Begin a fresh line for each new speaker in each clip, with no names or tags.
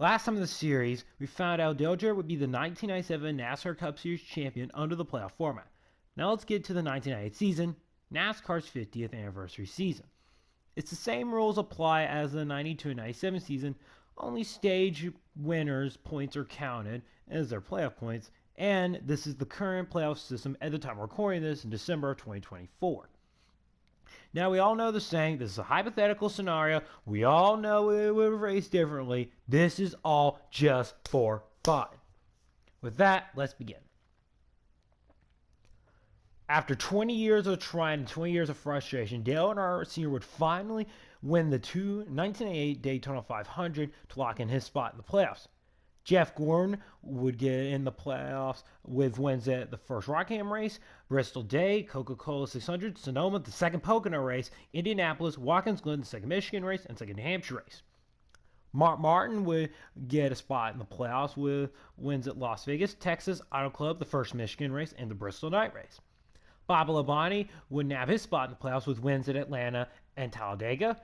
Last time in the series, we found out Dale Jarrett would be the 1997 NASCAR Cup Series champion under the playoff format. Now let's get to the 1998 season, NASCAR's 50th anniversary season. It's the same rules apply as the 92 and 97 season, only stage winners' points are counted as their playoff points, and this is the current playoff system at the time of recording this in December of 2024. Now, we all know the saying, this is a hypothetical scenario. We all know it would race differently. This is all just for fun. With that, let's begin. After 20 years of trying and 20 years of frustration, Dale Earnhardt Sr. would finally win the 1988 Daytona 500 to lock in his spot in the playoffs. Jeff Gordon would get in the playoffs with wins at the first Rockingham race, Bristol Day, Coca-Cola 600, Sonoma, the second Pocono race, Indianapolis, Watkins Glen, the second Michigan race, and second New Hampshire race. Mark Martin would get a spot in the playoffs with wins at Las Vegas, Texas Auto Club, the first Michigan race, and the Bristol Night race. Bob Labonte would nab his spot in the playoffs with wins at Atlanta and Talladega.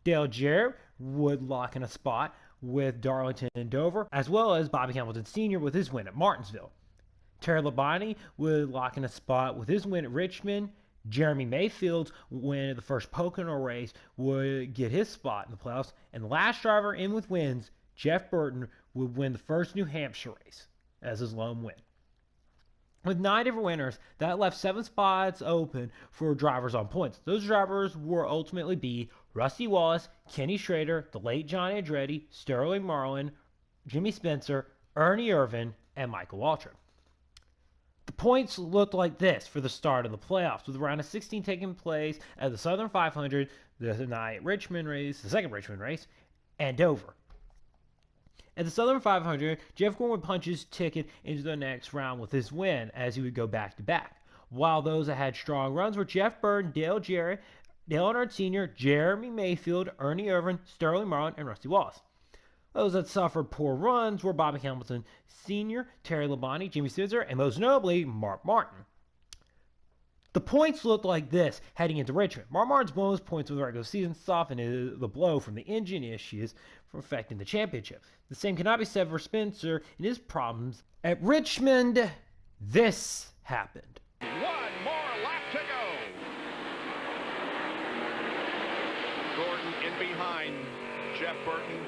Dale Jarrett would lock in a spot with Darlington and Dover, as well as Bobby Hamilton Sr. with his win at Martinsville. Terry Labonte would lock in a spot with his win at Richmond. Jeremy Mayfield's win at the first Pocono race would get his spot in the playoffs. And the last driver in with wins, Jeff Burton, would win the first New Hampshire race as his lone win. With 9 different winners, that left 7 spots open for drivers on points. Those drivers would ultimately be Rusty Wallace, Kenny Schrader, the late John Andretti, Sterling Marlin, Jimmy Spencer, Ernie Irvan, and Michael Waltrip. The points looked like this for the start of the playoffs, with round of 16 taking place at the Southern 500, the night Richmond race, the second Richmond race, and Dover. At the Southern 500, Jeff Gordon would punch his ticket into the next round with his win, as he would go back-to-back. While those that had strong runs were Jeff Burton, Dale Jarrett, Dale Earnhardt Sr., Jeremy Mayfield, Ernie Irvan, Sterling Marlin, and Rusty Wallace. Those that suffered poor runs were Bobby Hamilton Sr., Terry Labonte, Jimmy Spencer, and most notably, Mark Martin. The points looked like this heading into Richmond. Mark Martin's bonus points with the regular season softened the blow from the engine issues from affecting the championship. The same cannot be said for Spencer and his problems. At Richmond, this happened.
One more lap to go. Gordon in behind Jeff Burton.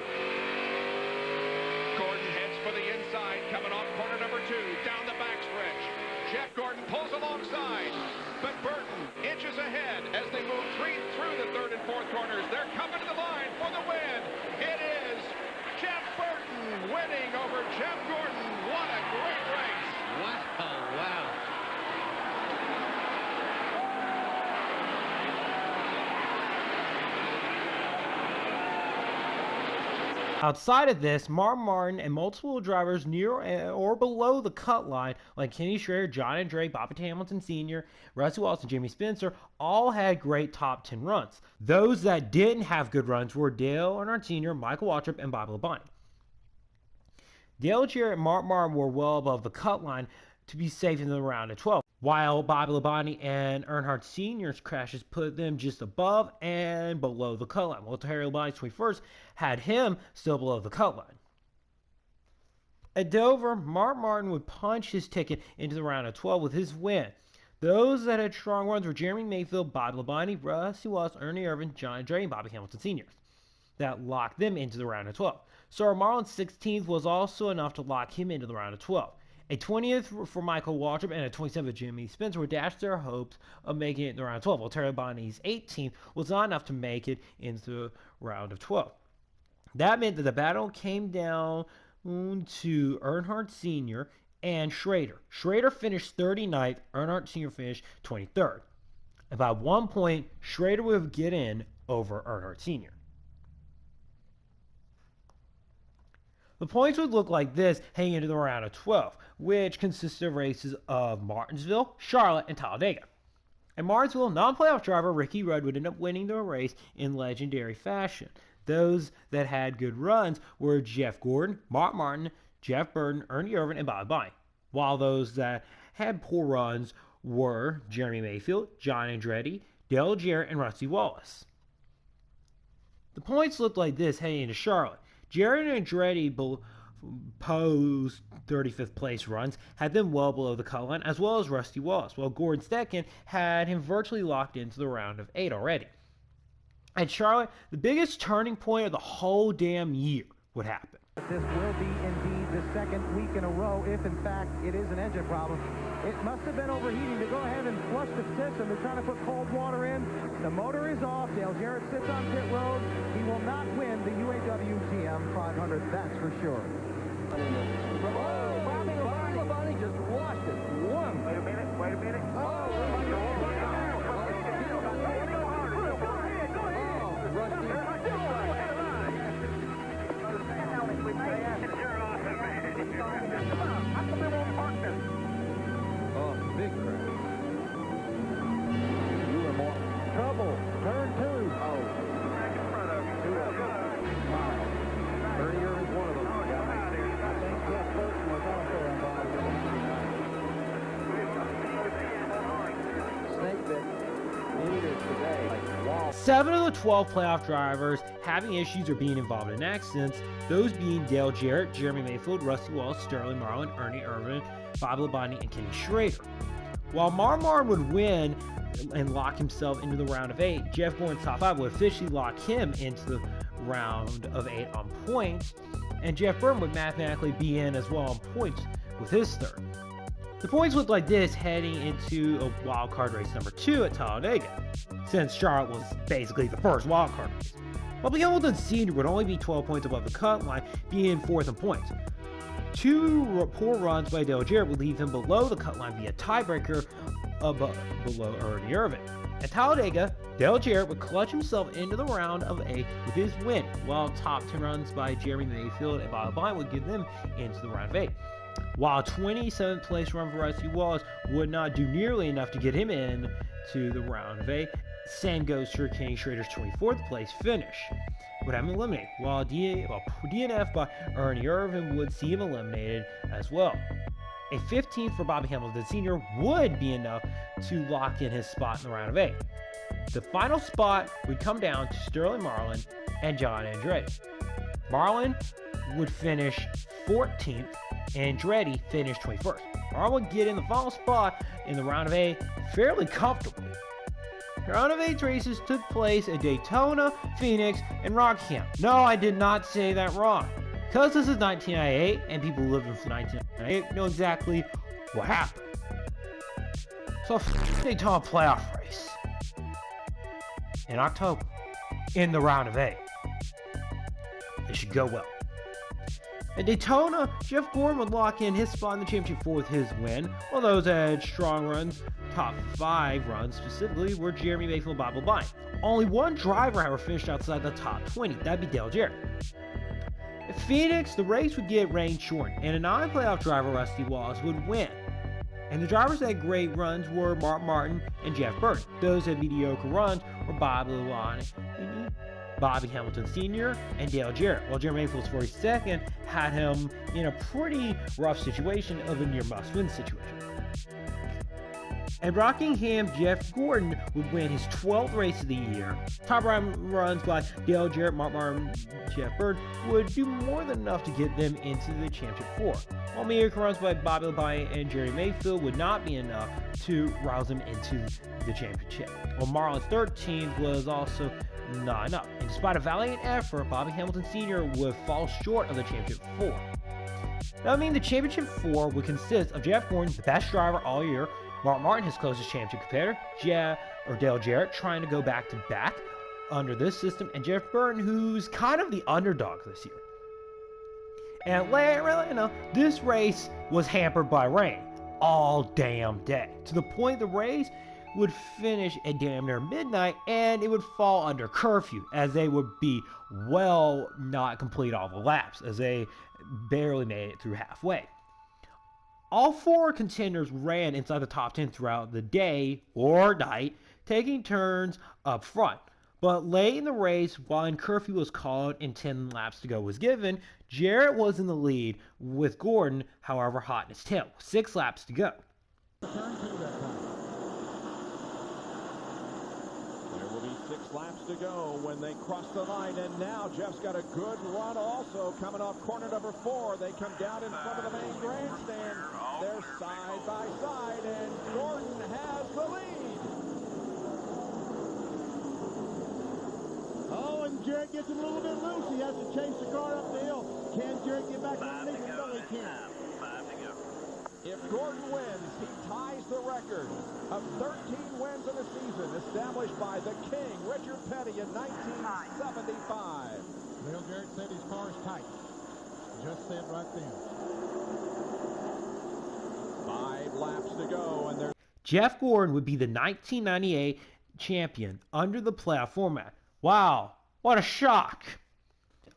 Gordon heads for the inside, coming off corner number 2, down the backstretch. Jeff Gordon pulls alongside, but Burton inches ahead as they move through the third and fourth corners. They're coming to the line for the win. It is Jeff Burton winning over Jeff Gordon. What a great race.
Wow.
Outside of this, Mark Martin and multiple drivers near or below the cut line, like Kenny Schrader, John Andretti, Bobby Hamilton Sr., Rusty Wallace, and Jimmy Spencer, all had great top 10 runs. Those that didn't have good runs were Dale Earnhardt Sr., Michael Waltrip, and Bobby Labonte. Dale Jarrett and Mark Martin were well above the cut line to be safe in the round of 12, while Bobby Labonte and Earnhardt Sr.'s crashes put them just above and below the cut line, while Terry Labonte's 21st had him still below the cut line. At Dover, Mark Martin would punch his ticket into the round of 12 with his win. Those that had strong runs were Jeremy Mayfield, Bobby Labonte, Rusty Wallace, Ernie Irvan, John Andretti, and Bobby Hamilton Sr. That locked them into the round of 12. Sarah Marlin's 16th was also enough to lock him into the round of 12. A 20th for Michael Waltrip and a 27th for Jimmy Spencer would dash their hopes of making it in the round of 12, while Terry Labonte's 18th was not enough to make it into the round of 12. That meant that the battle came down to Earnhardt Sr. and Schrader. Schrader finished 39th, Earnhardt Sr. finished 23rd. And by 1 point, Schrader would get in over Earnhardt Sr. The points would look like this heading into the round of 12, which consisted of races of Martinsville, Charlotte, and Talladega. At Martinsville, non-playoff driver Ricky Rudd would end up winning the race in legendary fashion. Those that had good runs were Jeff Gordon, Mark Martin, Jeff Burton, Ernie Irvan, and Bobby Labonte, while those that had poor runs were Jeremy Mayfield, John Andretti, Dale Jarrett, and Rusty Wallace. The points looked like this heading into Charlotte. Jarrett and Andretti posed 35th place runs, had them well below the cut line, as well as Rusty Wallace, while Gordon Stecken had him virtually locked into the round of 8 already. At Charlotte, the biggest turning point of the whole damn year would happen.
This will be indeed the second week in a row, if in fact it is an engine problem. It must have been overheating to go ahead and flush the system. They're trying to put cold water in. The motor is off. Dale Jarrett sits on pit road. He will not win the UAW GM 500, that's for sure. Oh, Bobby just washed it. One. Wait a minute. Oh, big crash. You were more trouble. Turn 2. Oh. Back in front of you. 2 of them. Wow. Bernier is one of them. I think Jeff Burton was also involved in snake bit meters today. Like, wow.
7 of the 12 playoff drivers having issues or being involved in accidents, those being Dale Jarrett, Jeremy Mayfield, Rusty Wallace, Sterling Marlin, Ernie Irvan, Bob Labonte, and Kenny Schrader. While Marmar would win and lock himself into the round of 8, Jeff Gordon's top 5 would officially lock him into the round of 8 on points, and Jeff Burton would mathematically be in as well on points with his third. The points looked like this heading into a wild card race number 2 at Talladega, since Charlotte was basically the first wild card race. Bobby Hamilton Sr. would only be 12 points above the cut line, being 4th in points. 2 poor runs by Dale Jarrett would leave him below the cut line via tiebreaker below Ernie Irvan. At Talladega, Dale Jarrett would clutch himself into the round of 8 with his win, while top 10 runs by Jeremy Mayfield and Bob Labonte would get them into the round of 8. While a 27th place run for Rusty Wallace would not do nearly enough to get him in to the round of 8, same goes for Kenny Schrader's 24th place finish, would have him eliminated, while DNF by Ernie Irvan would see him eliminated as well. A 15th for Bobby Hamilton Sr. would be enough to lock in his spot in the round of 8. The final spot would come down to Sterling Marlin and John Andretti. Marlin would finish 14th, and Andretti finished 21st. Marlin would get in the final spot in the round of 8 fairly comfortably. The round of 8 races took place at Daytona, Phoenix, and Rockingham. No, I did not say that wrong. Because this is 1998, and people who lived in 1998 know exactly what happened. So, Daytona playoff race in October, in the round of 8. It should go well. At Daytona, Jeff Gordon would lock in his spot in the championship 4 with his win, while those that had strong runs, top 5 runs specifically, were Jeremy Mayfield and Bob Labonte. Only one driver, however, finished outside the top 20. That'd be Dale Jarrett. At Phoenix, the race would get rain shortened, and a non-playoff driver, Rusty Wallace, would win. And the drivers that had great runs were Mark Martin and Jeff Burton. Those that had mediocre runs were Bob Labonte, Bobby Hamilton Sr., and Dale Jarrett, while Jeremy Mayfield's 42nd had him in a pretty rough situation of a near must-win situation. At Rockingham, Jeff Gordon would win his 12th race of the year. Top runs by Dale Jarrett, Mark Martin, Jeff Burton would do more than enough to get them into the championship 4, while mediocre runs by Bobby Labonte and Jerry Mayfield would not be enough to rouse them into the championship. While Marlin's 13th was also not enough, and despite a valiant effort, Bobby Hamilton Sr. would fall short of the championship 4. That would mean the championship 4 would consist of Jeff Gordon, the best driver all year, Mark Martin, his closest championship competitor, Dale Jarrett, trying to go back-to-back under this system, and Jeff Burton, who's kind of the underdog this year. And this race was hampered by rain all damn day, to the point the race would finish at damn near midnight, and it would fall under curfew, as they would be not complete all the laps, as they barely made it through halfway. All 4 contenders ran inside the top 10 throughout the day or night, taking turns up front. But late in the race, while curfew was called and 10 laps to go was given, Jarrett was in the lead, with Gordon, however, hot in his tail, 6 laps to go.
There will be 6 laps to go when they cross the line, and now Jeff's got a good run also coming off corner number 4. They come down in front of the main grandstand. They're side by side, and Gordon has the lead.
Oh, and Jarrett gets him a little bit loose. He has to chase the car up the hill. Can Jarrett get back underneath him? No, he can't.
If Gordon wins, he ties the record of 13 wins in a season established by the King, Richard Petty, in 1975.
Dale Jarrett said his car is tight. Just said right then.
5 laps to go, and they're...
Jeff Gordon would be the 1998 champion under the playoff format. Wow, what a shock.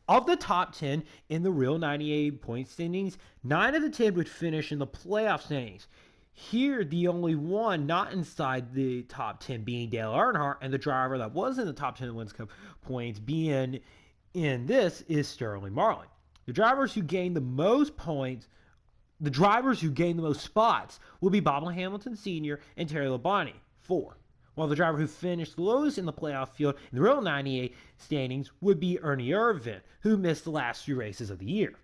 Of the top 10 in the real 98 point standings, 9 of the 10 would finish in the playoff standings. Here, the only one not inside the top 10 being Dale Earnhardt, and the driver that was in the top 10 wins cup points being in this is Sterling Marlin. The drivers who gained the most points, the drivers who gained the most spots will be Bob Hamilton Sr. and Terry Labonte, 4. While the driver who finished lowest in the playoff field in the real 98 standings would be Ernie Irvan, who missed the last few races of the year.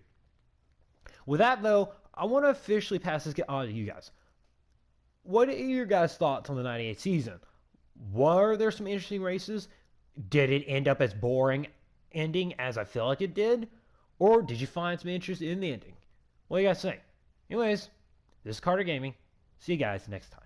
With that, though, I want to officially pass this on to you guys. What are your guys' thoughts on the 98 season? Were there some interesting races? Did it end up as boring ending as I feel like it did? Or did you find some interest in the ending? What do you guys think? Anyways, this is Carter Gaming. See you guys next time.